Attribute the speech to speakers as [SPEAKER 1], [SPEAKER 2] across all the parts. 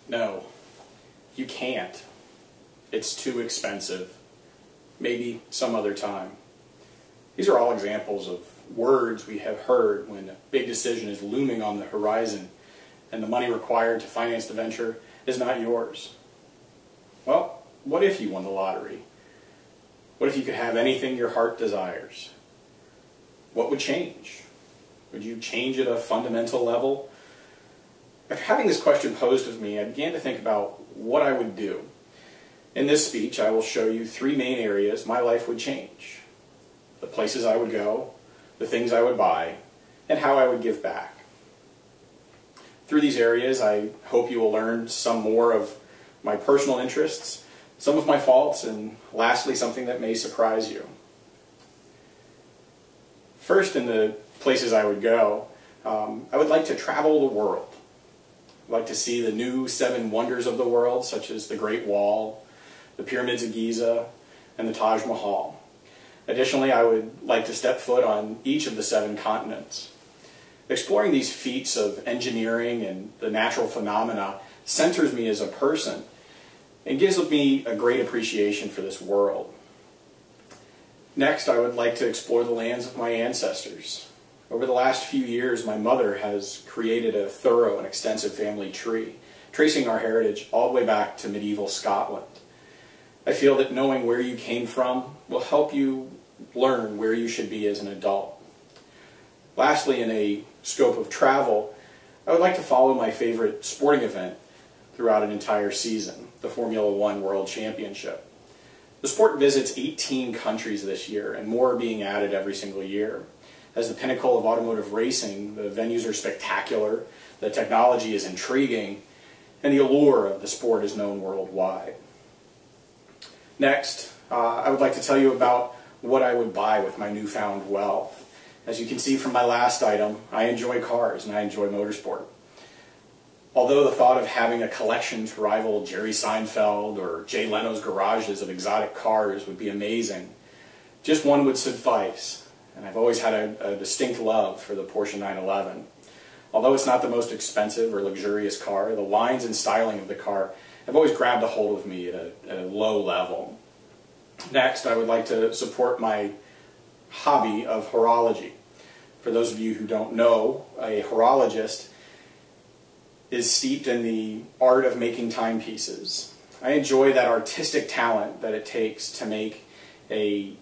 [SPEAKER 1] No, you can't. It's too expensive. Maybe some other time. These are all examples of words we have heard when a big decision is looming on the horizon and the money required to finance the venture is not yours. Well, what if you won the lottery? What if you could have anything your heart desires? What would change? Would you change at a fundamental level? After having this question posed of me, I began to think about what I would do. In this speech, I will show you three main areas my life would change: the places I would go, the things I would buy, and how I would give back. Through these areas, I hope you will learn some more of my personal interests, some of my faults, and lastly, something that may surprise you. First, in the places I would go, I would like to travel the world. I'd like to see the new 7 wonders of the world, such as the Great Wall, the Pyramids of Giza, and the Taj Mahal. Additionally, I would like to step foot on each of the 7 continents. Exploring these feats of engineering and the natural phenomena centers me as a person and gives me a great appreciation for this world. Next, I would like to explore the lands of my ancestors. Over the last few years, my mother has created a thorough and extensive family tree, tracing our heritage all the way back to medieval Scotland. I feel that knowing where you came from will help you learn where you should be as an adult. Lastly, in a scope of travel, I would like to follow my favorite sporting event throughout an entire season, the Formula One World Championship. The sport visits 18 countries this year, and more are being added every single year. As the pinnacle of automotive racing, the venues are spectacular, the technology is intriguing, and the allure of the sport is known worldwide. Next, I would like to tell you about what I would buy with my newfound wealth. As you can see from my last item, I enjoy cars and I enjoy motorsport. Although the thought of having a collection to rival Jerry Seinfeld or Jay Leno's garages of exotic cars would be amazing, just one would suffice, and I've always had a distinct love for the Porsche 911. Although it's not the most expensive or luxurious car, the lines and styling of the car have always grabbed a hold of me at a low level. Next, I would like to support my hobby of horology. For those of you who don't know, a horologist is steeped in the art of making timepieces. I enjoy that artistic talent that it takes to make a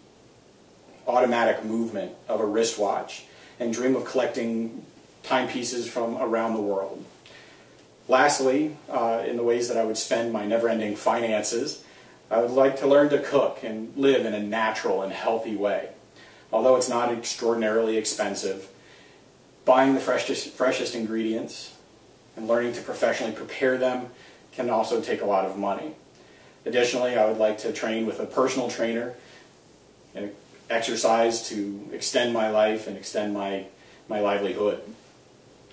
[SPEAKER 1] automatic movement of a wristwatch and dream of collecting timepieces from around the world. Lastly, in the ways that I would spend my never-ending finances, I would like to learn to cook and live in a natural and healthy way. Although it's not extraordinarily expensive, buying the freshest ingredients and learning to professionally prepare them can also take a lot of money. Additionally, I would like to train with a personal trainer and exercise to extend my life and extend my livelihood.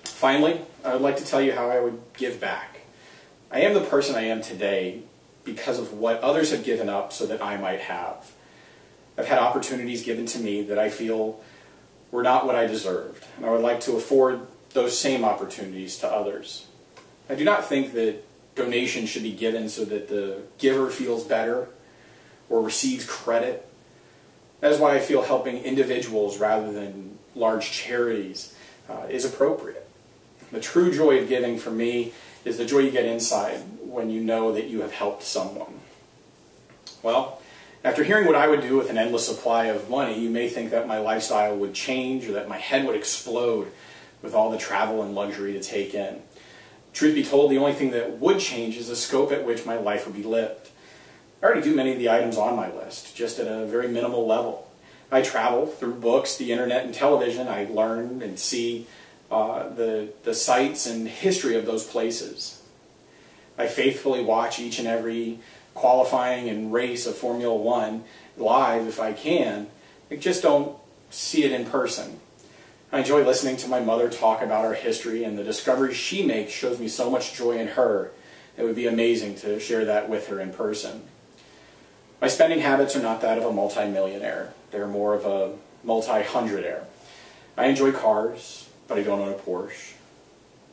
[SPEAKER 1] Finally, I would like to tell you how I would give back. I am the person I am today because of what others have given up so that I might have. I've had opportunities given to me that I feel were not what I deserved, and I would like to afford those same opportunities to others. I do not think that donations should be given so that the giver feels better or receives credit. That is why I feel helping individuals rather than large charities is appropriate. The true joy of giving for me is the joy you get inside when you know that you have helped someone. Well, after hearing what I would do with an endless supply of money, you may think that my lifestyle would change or that my head would explode with all the travel and luxury to take in. Truth be told, the only thing that would change is the scope at which my life would be lived. I already do many of the items on my list, just at a very minimal level. I travel through books, the internet, and television. I learn and see the sights and history of those places. I faithfully watch each and every qualifying and race of Formula One live if I can. I just don't see it in person. I enjoy listening to my mother talk about our history, and the discoveries she makes shows me so much joy in her. It would be amazing to share that with her in person. My spending habits are not that of a multi-millionaire. They're more of a multi-hundredaire. I enjoy cars, but I don't own a Porsche.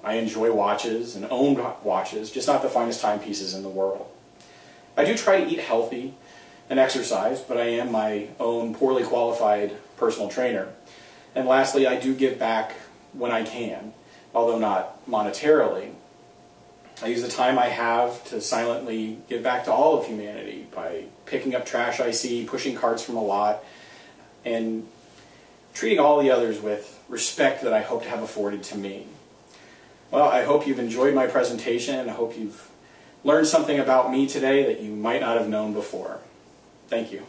[SPEAKER 1] I enjoy watches and own watches, just not the finest timepieces in the world. I do try to eat healthy and exercise, but I am my own poorly qualified personal trainer. And lastly, I do give back when I can, although not monetarily. I use the time I have to silently give back to all of humanity by picking up trash I see, pushing carts from a lot, and treating all the others with respect that I hope to have afforded to me. Well, I hope you've enjoyed my presentation. I hope you've learned something about me today that you might not have known before. Thank you.